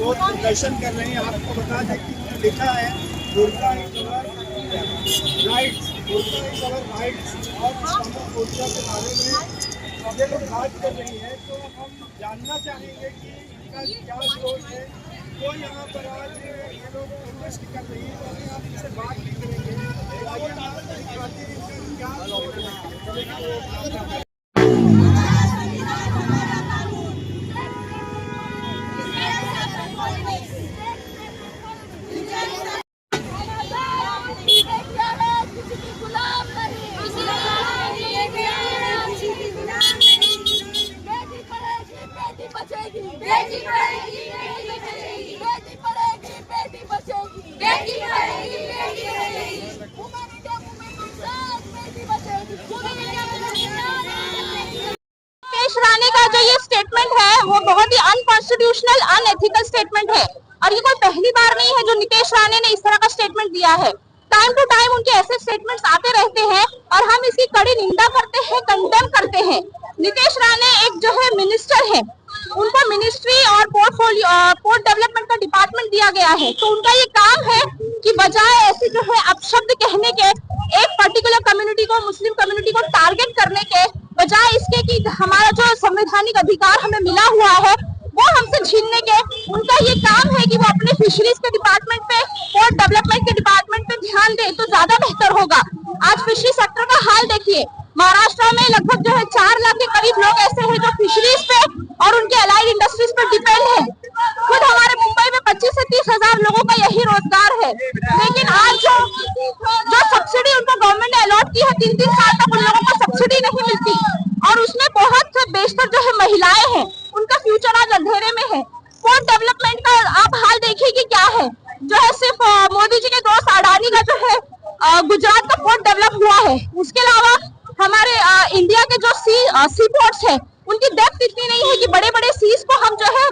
विरोध प्रदर्शन कर रहे हैं। आपको बता दें कि लिखा है burqa is our rights, burqa is our rights, और इस्लामोफोबिया के बारे में ये लोग बात कर रही है। तो हम जानना चाहेंगे कि इनका क्या सोच है। तो यहाँ पर आज ये लोग प्रोटेस्ट कर रही है, तो आप इनसे बात भी करेंगे। आइए आप दिखाते हैं कि क्या सोच है। रानी का जो ये स्टेटमेंट है वो बहुत ही अनकॉन्स्टिट्यूशनल, अनएथिकल स्टेटमेंट है। और ये कोई पहली बार नहीं है जो नितेश राणे ने इस तरह का स्टेटमेंट दिया है। टाइम टू टाइम उनके ऐसे स्टेटमेंट्स आते रहते हैं और हम इसकी कड़ी निंदा करते हैं, कंडेम करते हैं। नितेश राणे एक जो है मिनिस्टर है, उनको मिनिस्ट्री और पोर्ट डेवलपमेंट का डिपार्टमेंट दिया गया है। तो उनका ये काम है कि बजाय ऐसे जो है अपशब्द कहने के, एक पर्टिकुलर कम्युनिटी को, मुस्लिम कम्युनिटी को टारगेट करने के बजाय इसके कि हमारा जो संवैधानिक अधिकार हमें मिला हुआ है वो हमसे छीनने के, उनका ये काम है कि वो अपने फिशरीज के डिपार्टमेंट पे, पोर्ट डेवलपमेंट के डिपार्टमेंट पे ध्यान दे तो ज्यादा बेहतर होगा। आज फिशरी सेक्टर का हाल देखिए, महाराष्ट्र में लगभग जो है 4 लाख के करीब लोग ऐसे हैं जो फिशरीज पे और उनके अलाइड इंडस्ट्रीज पर डिपेंड है। खुद हमारे मुंबई में 25 से 30 हजार लोगों का यही रोजगार है। लेकिन आज जो सब्सिडी उनको गवर्नमेंट ने अलॉट की है, 3-3 साल तक उन लोगों को सब्सिडी नहीं मिलती और उसमें बहुत बेशतर जो है महिलाएं हैं, उनका फ्यूचर आज अंधेरे में है। पोर्ट डेवलपमेंट का आप हाल देखिए कि क्या है, जो है सिर्फ मोदी जी के दोस्त अडानी का जो है गुजरात का पोर्ट डेवलप हुआ है। उसके अलावा हमारे इंडिया के जो सी पोर्ट्स है उनकी डेप्थ इतनी नहीं है कि बड़े बड़े सीज को हम जो है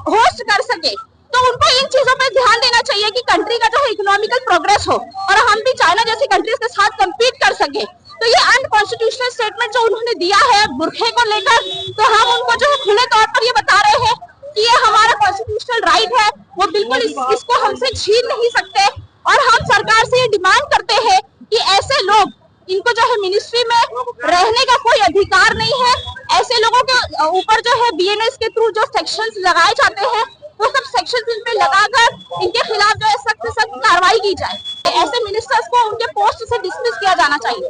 होस्ट कर सके। तो उनको इन चीजों पे ध्यान देना चाहिए कि कंट्री का जो है इकोनॉमिकल प्रोग्रेस हो और हम भी चाइना जैसी कंट्रीज के साथ कम्पीट कर सके। तो ये अनकॉन्स्टिट्यूशनल स्टेटमेंट जो उन्होंने दिया है बुरखे को लेकर, तो हम उनको जो है खुले तौर पर ये बता रहे हैं कि ये हमारा कॉन्स्टिट्यूशनल राइट है, वो बिल्कुल इसको हमसे छीन नहीं सकते। और हम सरकार से ये डिमांड करते हैं कि ऐसे लोग, इनको जो है मिनिस्ट्री में रहने का कोई अधिकार नहीं है। ऐसे लोगों के ऊपर जो है बीएनएस के थ्रू जो सेक्शंस लगाए जाते हैं वो सब सेक्शंस इन पे लगाकर इनके खिलाफ जो है सख्त से सख्त कार्रवाई की जाए। ऐसे मिनिस्टर्स को उनके पोस्ट से डिसमिस किया जाना चाहिए।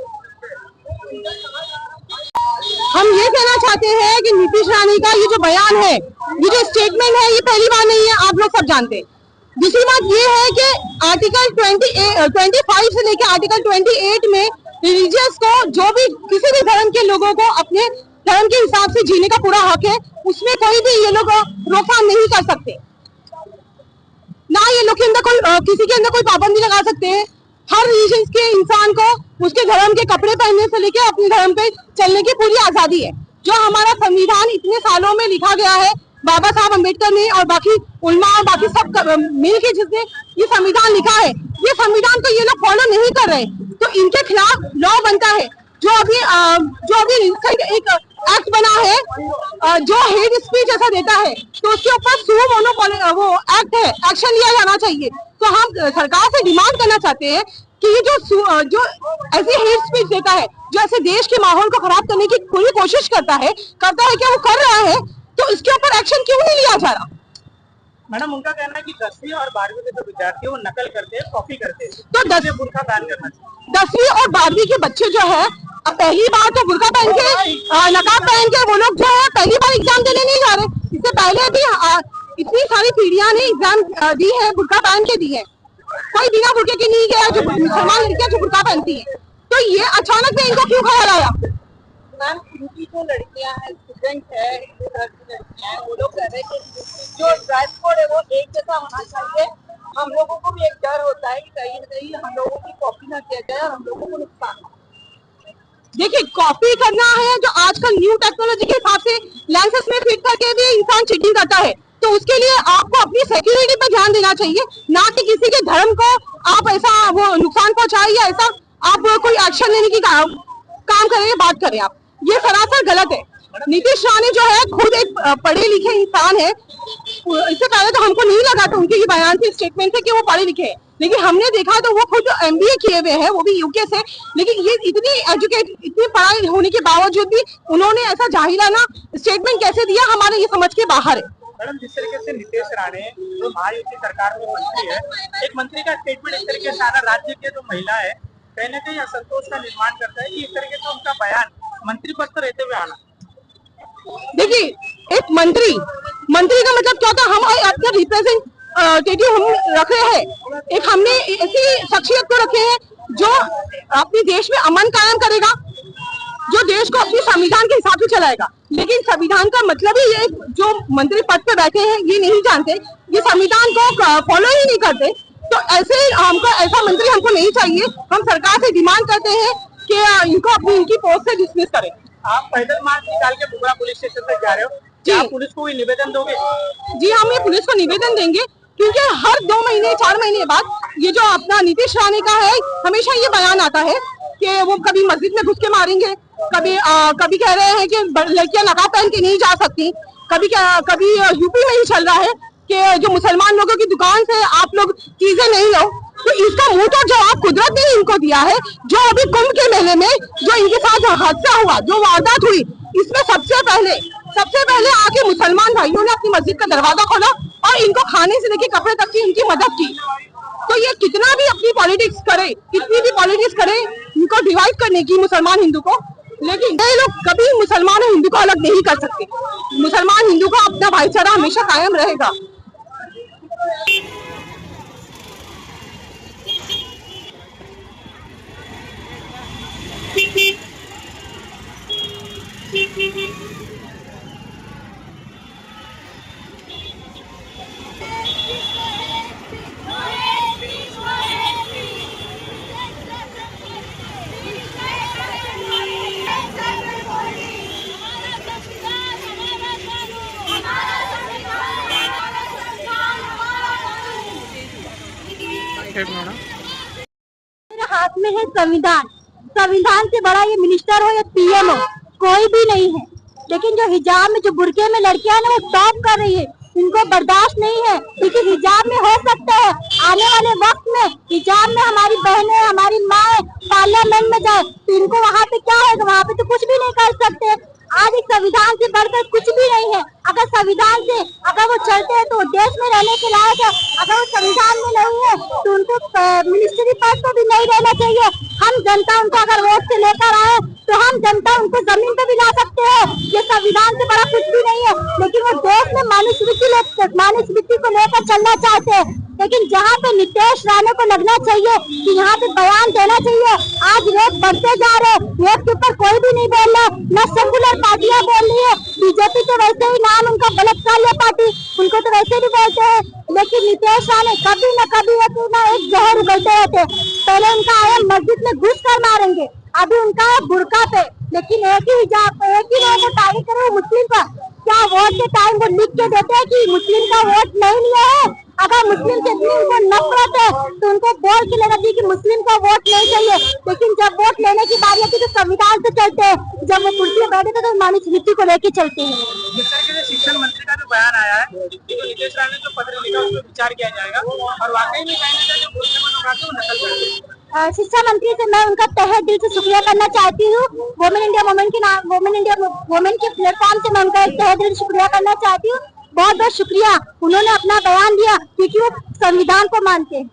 हम ये कहना चाहते हैं कि नीतीश राणे का ये जो बयान है, ये जो स्टेटमेंट है, ये पहली बार नहीं है, आप लोग सब जानते हैं। दूसरी बात ये है कि आर्टिकल 25 से लेकर आर्टिकल 28 में रिलीजियस को, जो भी किसी भी धर्म के लोगों को अपने धर्म के हिसाब से जीने का पूरा हक है, उसमें कोई भी ये लोग रोकथाम नहीं कर सकते। ना ये लोग के अंदर कोई किसी के अंदर कोई पाबंदी लगा सकते हैं। हर रिलीजन के इंसान को उसके धर्म के कपड़े पहनने से लेकर अपने धर्म पे चलने की पूरी आजादी है। जो हमारा संविधान इतने सालों में लिखा गया है बाबा साहब अम्बेडकर ने और बाकी उल्मा और बाकी सब मिल के जिसने ये संविधान लिखा है, ये संविधान को ये लोग फॉलो नहीं कर रहे, तो इनके खिलाफ लॉ बनता है। जो अभी एक एक्ट बना है जो हेट स्पीच ऐसा देता है, तो उसके ऊपर सुओ मोनो वो एक्ट है, एक्शन लिया जाना चाहिए। तो हम सरकार से डिमांड करना चाहते हैं कि ये जो ऐसी हेट स्पीच देता है, जो ऐसे देश के माहौल को खराब करने की पूरी कोशिश करता है क्या वो कर रहा है, तो इसके ऊपर एक्शन क्यों नहीं लिया जा रहा। मैडम, उनका कहना है कि 10वीं और 12वीं के जो विद्यार्थी वो नकल करते हैं, कॉपी करते हैं, तो 10वीं बैन करना चाहिए। 10वीं और 12वीं के बच्चे जो है, अब पहली बार तो बुर्का पहन के, नकाब पहन के वो लोग जो है पहली बार एग्जाम देने नहीं जा रहे। इससे पहले भी इतनी सारी पीढ़ियां ने एग्जाम दी है, बुर्का पहन के दी है। कोई बिना बुर्के के नहीं गया जो मुसलमान लड़कियां जो बुर्का पहनती है। तो ये अचानक से इनको क्यों ख्याल आया? मैम, इनकी जो लड़कियां हैं, स्टूडेंट है, लड़कियां, वो लोग कह रहे हैं कि जो ड्रेस कोड है वो एक जैसा होना चाहिए। हम लोगों को भी एक डर होता है कि कहीं न कहीं हम लोगों की कॉपी ना किया जाए और हम लोगों को नुकसान। देखिए, कॉपी करना है जो आजकल न्यू टेक्नोलॉजी के हिसाब से लेंसेस में फिट करके भी इंसान चीटिंग करता है, तो उसके लिए आपको अपनी सिक्योरिटी पर ध्यान देना चाहिए, ना कि किसी के धर्म को आप ऐसा वो नुकसान पहुंचाए या ऐसा आप कोई एक्शन लेने की काम करें, बात करें आप, ये सरासर गलत है। नीतीश राणे जो है खुद एक पढ़े लिखे इंसान है, इससे पहले तो हमको नहीं लगा था उनके ये बयान से, स्टेटमेंट से कि वो पढ़े लिखे हैं, लेकिन हमने देखा तो वो खुद MBA किए हुए हैं, वो भी यूके से। लेकिन ये इतनी पढ़ाई होने के बावजूद भी उन्होंने ऐसा जाहिराना स्टेटमेंट कैसे दिया, हमारे ये समझ के बाहर है। मैडम, जिस तरीके से नीतीश राणे जो महायुति सरकार में मंत्री है, एक मंत्री का स्टेटमेंट इस तरीके से आना राज्य के जो महिला है कहीं ना कहीं असंतोष का निर्माण करता है कि इस तरीके से उनका बयान मंत्री पद पर रहते हुए आना। देखिए, एक मंत्री का मतलब क्या होता है, हम अपना रिप्रेजेंटेटिव हम रख रहे हैं, एक हमने ऐसी शख्सियत को रखे हैं जो अपने देश में अमन कायम करेगा, जो देश को अपने संविधान के हिसाब से चलाएगा। लेकिन संविधान का मतलब ही ये, जो मंत्री पद पे बैठे हैं ये नहीं जानते, ये संविधान को फॉलो ही नहीं करते, तो ऐसे हमको ऐसा मंत्री हमको नहीं चाहिए। हम सरकार से डिमांड करते हैं कि इनको इनकी पोस्ट से डिसमिस करें। आप पैदल मार्च निकाल के बुगड़ा पुलिस स्टेशन तक जा रहे हो, क्या आप पुलिस को भी निवेदन दोगे? जी, हम ये पुलिस को निवेदन देंगे, क्योंकि हर 2 महीने 4 महीने बाद ये जो अपना नीतीश राणे का है, हमेशा ये बयान आता है कि वो कभी मस्जिद में घुस के मारेंगे, कभी कह रहे हैं कि लड़कियां नकाब पहन के नहीं जा सकती, कभी यूपी में ही चल रहा है कि जो मुसलमान लोगों की दुकान से आप लोग चीजें नहीं लो। तो इसका मुंह तो जवाब कुदरत ने इनको दिया है। जो अभी कुंभ के मेले में जो इनके साथ हादसा हुआ, जो वारदात हुई, इसमें सबसे पहले आके मुसलमान भाइयों ने अपनी मस्जिद का दरवाजा खोला और इनको खाने से लेके कपड़े तक की इनकी मदद की। तो ये कितना भी अपनी पॉलिटिक्स करे, कितनी भी पॉलिटिक्स करे इनको डिवाइड करने की मुसलमान हिंदू को, लेकिन ये लोग कभी मुसलमान और हिंदू को अलग नहीं कर सकते। मुसलमान हिंदू का अपना भाईचारा हमेशा कायम रहेगा। मेरे हाथ में है संविधान। संविधान से बड़ा ये मिनिस्टर हो या PM हो, कोई भी नहीं है। लेकिन जो हिजाब में, जो बुर्के में लड़कियां ना, वो टॉप कर रही है, इनको बर्दाश्त नहीं है। क्योंकि हिजाब में हो सकता है आने वाले वक्त में हिजाब में हमारी बहनें, हमारी माएं पार्लियामेंट में जाए, तो इनको वहाँ पे क्या होगा? वहाँ पे तो कुछ भी नहीं कर सकते। आज एक संविधान से बढ़कर कुछ भी नहीं है। अगर संविधान से अगर वो चलते हैं तो देश में रहने के लायक है। अगर वो संविधान में नहीं है तो उनको मिनिस्ट्री पद तो भी नहीं रहना चाहिए। हम जनता उनको अगर वोट से लेकर आए तो हम जनता उनको जमीन पे भी ला सकते हैं। ये संविधान से बड़ा कुछ भी नहीं है। लेकिन वो देश में मनुस्मृति को लेकर चलना चाहते हैं। लेकिन जहाँ पे नीतीश राणे को लगना चाहिए कि यहाँ पे बयान देना चाहिए, आज रेप बढ़ते जा रहे, रेप के ऊपर कोई भी नहीं बोल रहा, न सेकुलर पार्टियां बोल रही है। बीजेपी तो वैसे ही नाम उनका बलात्कार पार्टी, उनको तो वैसे भी बोलते हैं। लेकिन नीतीश राणे कभी न कभी एक जहर उगलते रहते। पहले उनका आया मस्जिद में घुस कर मारेंगे, अभी उनका है बुर्का पे। लेकिन एक ही हिजाब पे, एक ही लोगों को टारगेट करे मुस्लिम का। क्या वोट के टाइम वो लिख के देते हैं कि मुस्लिम का वोट नहीं लिया है? अगर मुस्लिम से इतनी उनको नफरत है तो उनको बोल के लेना चाहिए कि मुस्लिम को वोट नहीं चाहिए। लेकिन जब वोट लेने की बारी आती है तो संविधान से चलते हैं, जब वो कुर्सी में बैठे थे तो मनुस्मृति को लेके चलते हैं। जिस तरीके से शिक्षा मंत्री का जो बयान आया है कि नीतीश राणे जो पत्र लिखा उस पर विचार किया जाएगा, और वाकई में कहीं ना कहीं जो मुस्लिम उठाते हैं वो नकल करते हैं। शिक्षा मंत्री से मैं उनका तहे दिल से शुक्रिया करना चाहती हूँ। वुमेन इंडिया वुमेन के प्लेटफॉर्म से मैं उनका तहे दिल से शुक्रिया करना चाहती हूँ। बहुत बहुत शुक्रिया, उन्होंने अपना बयान दिया क्योंकि वो संविधान को मानते हैं।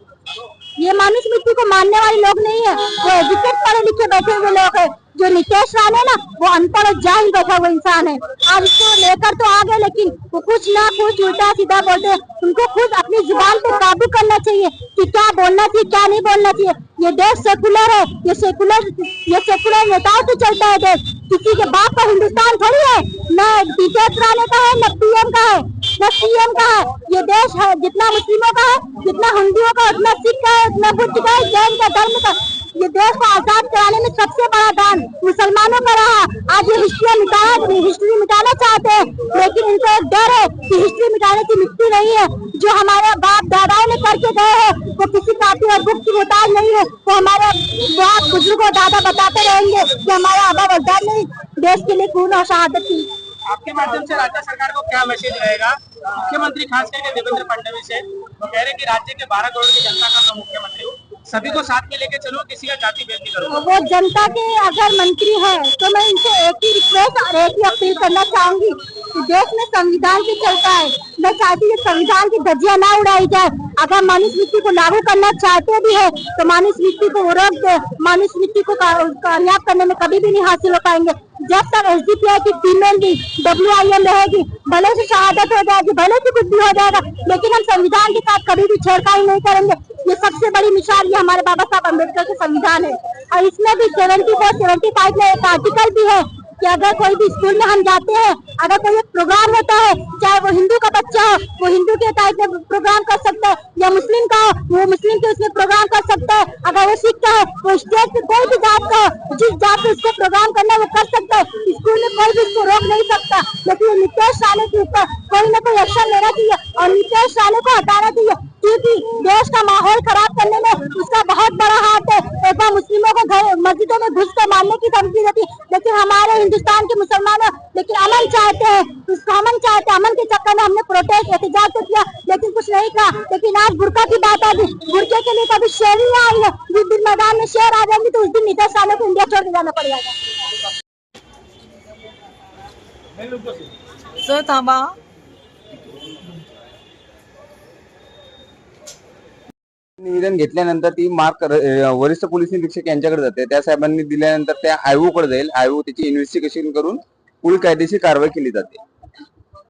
ये मनुस्मृति को मानने वाले लोग नहीं है, वो एजुकेट पढ़े लिखे बैठे हुए लोग है। जो नीतीश राणे ना, वो अनपढ़ और जाहिल बैठा हुआ इंसान है। आज इसको लेकर तो आ गए, लेकिन वो कुछ ना कुछ उल्टा सीधा बोलते हैं। उनको खुद अपनी जुबान पे काबू करना चाहिए कि क्या बोलना चाहिए, क्या नहीं बोलना चाहिए। ये देश सेकुलर है, ये सेकुलर नेताओं से चलता है देश। किसी के बाप का हिंदुस्तान थोड़ी है, न नीतीश राणे का है, न PM का है, न CM का है। ये देश है जितना मुस्लिमों का है, जितना हिंदुओं का, उतना सिख का है, उतना बुद्ध का है, जैन का, धर्म का। ये देश को आजाद कराने में सबसे बड़ा दान मुसलमानों का रहा। आज ये हिस्ट्री मिटाना चाहते हैं, लेकिन इनको एक डर है कि हिस्ट्री मिटाने की मिट्टी नहीं है। जो हमारे बाप दादाओं ने करके गए हैं वो किसी कापी और बुक की मोहताज नहीं है। वो हमारे बाप बुजुर्ग और दादा बताते रहेंगे कि हमारा आबा अजदाद ने देश के लिए खून और शहादत की। आपके माध्यम से राज्य सरकार को क्या मैसेज रहेगा? मुख्यमंत्री खास करके देवेंद्र फडणवीस है, वो कह रहे कि राज्य के 12 करोड़ की जनता का मैं मुख्यमंत्री हूँ, सभी को साथ में लेके चलो, किसी का जाति भेद नहीं करूँगा। वो जनता के अगर मंत्री है तो मैं इनसे एक ही रिक्वेस्ट और एक ही अपील करना चाहूंगी कि देश में संविधान भी चलता है। मैं चाहती हूँ संविधान की धज्जियां ना उड़ाई जाए। अगर मनुस्मृति को लागू करना चाहते भी है तो मनुस्मृति को रोक दे। मनुस्मृति को कामयाब करने में कभी भी नहीं हासिल हो पाएंगे जब तक SDPI की टीम रहेगी, WIM रहेगी। भले से शहादत हो जाएगी, भले से कुछ भी हो जाएगा, लेकिन हम संविधान के साथ कभी भी छेड़खानी नहीं करेंगे। ये सबसे बड़ी मिसाल ये हमारे बाबा साहब अम्बेडकर के संविधान है। और इसमें भी 74-75 में एक आर्टिकल भी है कि अगर कोई भी स्कूल में हम जाते हैं, अगर कोई एक प्रोग्राम होता है, चाहे वो हिंदू का बच्चा हो, वो हिंदू के टाइप में प्रोग्राम कर सकता है, या मुस्लिम का हो, वो मुस्लिम के उसमें प्रोग्राम कर सकता है। अगर वो सिख का हो, वो स्टेट पे कोई भी जात का हो, जिस जात पे उसको प्रोग्राम करना है वो कर सकता है। स्कूल में कोई भी उसको रोक नहीं सकता। लेकिन नीतीश राणे के ऊपर कोई ना कोई एक्शन लेना चाहिए और नीतीश राणे को हटाना चाहिए, क्योंकि देश का माहौल खराब करने में उसका बहुत बड़ा हाथ है। एक बार मुस्लिमों को घर मस्जिदों में घुस कर मारने की धमकी देती, लेकिन हमारे हिंदुस्तान के मुसलमान लेकिन अमन चाहते हैं, उसको अमन चाहते हैं। अमन के चक्कर में हमने प्रोटेस्ट एहतजाज तो किया, लेकिन कुछ नहीं कहा। लेकिन आज बुर्का की बात आ गई, बुर्के के लिए कभी शेर नहीं आई है। जिस दिन मैदान में शेर आ जाएंगे तो उस दिन नीतीश राणे को इंडिया छोड़ के जाना पड़ जाएगा। सर थांबा। निवेदन घेतल्यानंतर ती मार्क वरिष्ठ पोलीस निरीक्षक यांच्याकडे जाते. त्या साहेबांनी दिल्यानंतर त्या आयओ कडे जाईल. आयओ त्याची इन्व्हेस्टिगेशन करून पुढील कायदेशीर कारवाई केली जाते.